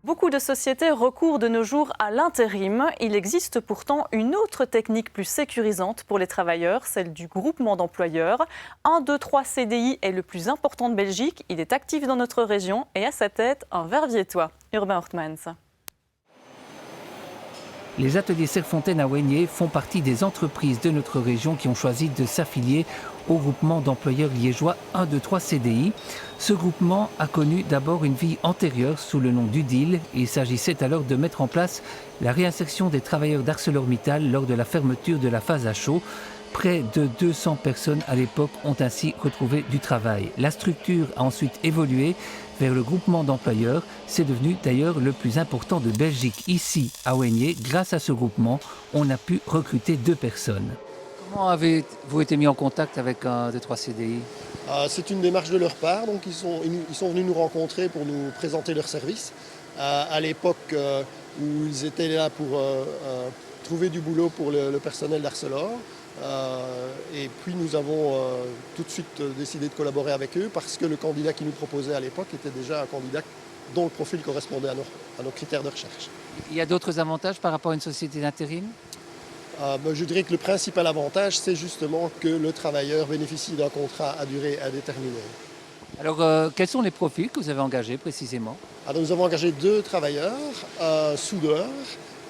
Beaucoup de sociétés recourent de nos jours à l'intérim. Il existe pourtant une autre technique plus sécurisante pour les travailleurs, celle du groupement d'employeurs. 1, 2, 3 CDI est le plus important de Belgique. Il est actif dans notre région et à sa tête un Verviétois. Urbain Hortmans. Les ateliers Serfontaine à Wegné font partie des entreprises de notre région qui ont choisi de s'affilier au groupement d'employeurs liégeois 1, 2, 3 CDI. Ce groupement a connu d'abord une vie antérieure sous le nom d'UDIL. Il s'agissait alors de mettre en place la réinsertion des travailleurs d'ArcelorMittal lors de la fermeture de la phase à chaud. Près de 200 personnes à l'époque ont ainsi retrouvé du travail. La structure a ensuite évolué vers le groupement d'employeurs. C'est devenu d'ailleurs le plus important de Belgique. Ici, à Wegné, grâce à ce groupement, on a pu recruter 2 personnes. Comment avez-vous été mis en contact avec un des 3 CDI ? C'est une démarche de leur part, donc ils sont venus nous rencontrer pour nous présenter leurs services. À l'époque où ils étaient là pour trouver du boulot pour le personnel d'Arcelor. Et puis nous avons tout de suite décidé de collaborer avec eux parce que le candidat qui nous proposait à l'époque était déjà un candidat dont le profil correspondait à nos critères de recherche. Il y a d'autres avantages par rapport à une société d'intérim ? Je dirais que le principal avantage, c'est justement que le travailleur bénéficie d'un contrat à durée indéterminée. Alors, quels sont les profils que vous avez engagés précisément ? Alors, nous avons engagé 2 travailleurs, un soudeur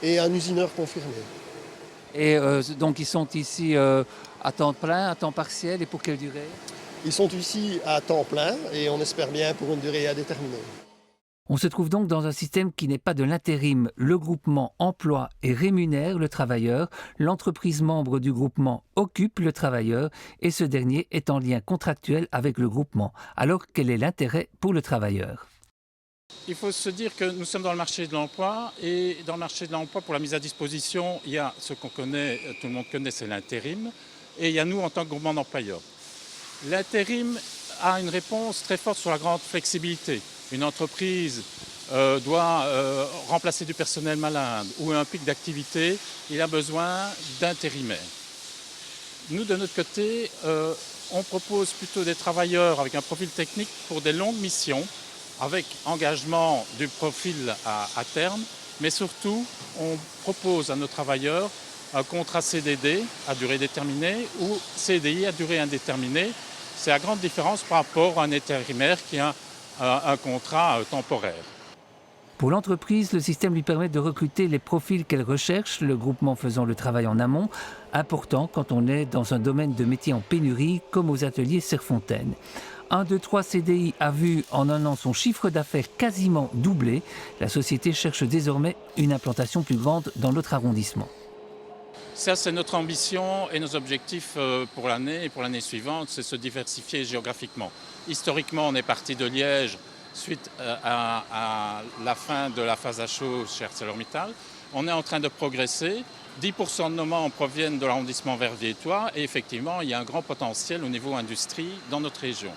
et un usineur confirmé. Et donc ils sont ici à temps plein, à temps partiel et pour quelle durée ? Ils sont ici à temps plein et on espère bien pour une durée indéterminée. On se trouve donc dans un système qui n'est pas de l'intérim. Le groupement emploie et rémunère le travailleur. L'entreprise membre du groupement occupe le travailleur et ce dernier est en lien contractuel avec le groupement. Alors quel est l'intérêt pour le travailleur ? Il faut se dire que nous sommes dans le marché de l'emploi et dans le marché de l'emploi, pour la mise à disposition, il y a ce qu'on connaît, tout le monde connaît, c'est l'intérim, et il y a nous en tant que groupement d'employeurs. L'intérim a une réponse très forte sur la grande flexibilité. Une entreprise doit remplacer du personnel malade ou un pic d'activité, il a besoin d'intérimaires. Nous, de notre côté, on propose plutôt des travailleurs avec un profil technique pour des longues missions, avec engagement du profil à terme, mais surtout, on propose à nos travailleurs un contrat CDD à durée déterminée ou CDI à durée indéterminée. C'est la grande différence par rapport à un intérimaire qui a un contrat temporaire. Pour l'entreprise, le système lui permet de recruter les profils qu'elle recherche, le groupement faisant le travail en amont, important quand on est dans un domaine de métier en pénurie, comme aux ateliers Serfontaine. 1, 2, 3 CDI a vu en un an son chiffre d'affaires quasiment doublé. La société cherche désormais une implantation plus grande dans l'autre arrondissement. Ça, c'est notre ambition et nos objectifs pour l'année et pour l'année suivante, c'est se diversifier géographiquement. Historiquement, on est parti de Liège suite à la fin de la phase à chaud chez ArcelorMittal. On est en train de progresser. 10% de nos membres proviennent de l'arrondissement verviétois et effectivement, il y a un grand potentiel au niveau industrie dans notre région.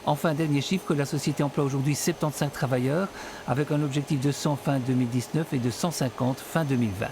Enfin, dernier chiffre, la société emploie aujourd'hui 75 travailleurs avec un objectif de 100 fin 2019 et de 150 fin 2020.